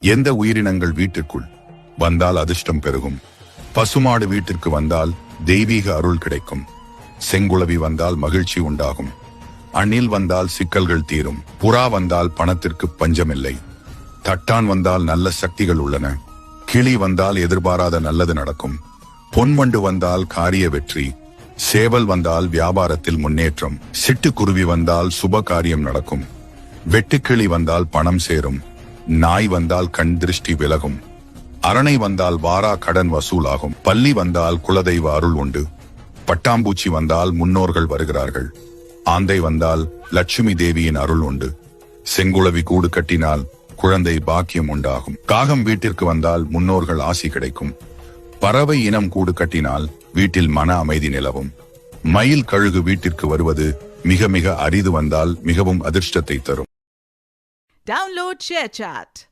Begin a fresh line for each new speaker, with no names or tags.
எந்த உயிரினங்கள் வீட்டிற்குள் வந்தால் அதிர்ஷ்டம் பெருகும்? பசுமாடு வீட்டிற்கு வந்தால் தெய்வீக அருள் கிடைக்கும். செங்குளவி வந்தால் மகிழ்ச்சி உண்டாகும். அணில் வந்தால் சிக்கல்கள் தீரும். புறா வந்தால் பணத்திற்கு பஞ்சமில்லை. தட்டான் வந்தால் நல்ல சக்திகள் உள்ளன. கிளி வந்தால் எதிர்பாராத நல்லது நடக்கும். பொன்வண்டு வந்தால் காரிய வெற்றி. சேவல் வந்தால் வியாபாரத்தில் முன்னேற்றம். சிட்டுக்குருவி வந்தால் சுப காரியம் நடக்கும். வெட்டுக்கிளி வந்தால் பணம் சேரும். நாய் வந்தால் கண் திருஷ்டி விலகும். அரணை வந்தால் வாரா கடன் வசூலாகும். பல்லி வந்தால் குலதெய்வ அருள் உண்டு. பட்டாம்பூச்சி வந்தால் முன்னோர்கள் வருகிறார்கள். ஆந்தை வந்தால் லட்சுமி தேவியின் அருள் உண்டு. செங்குளவி கூடு கட்டினால் குழந்தை பாக்கியம் உண்டாகும். காகம் வீட்டிற்கு வந்தால் முன்னோர்கள் ஆசி கிடைக்கும். பறவை இனம் கூடு கட்டினால் வீட்டில் மன அமைதி நிலவும். மயில் கழுகு வீட்டிற்கு வருவது மிக மிக அரிது, வந்தால் மிகவும் அதிர்ஷ்டத்தை தரும்.
Download ShareChat.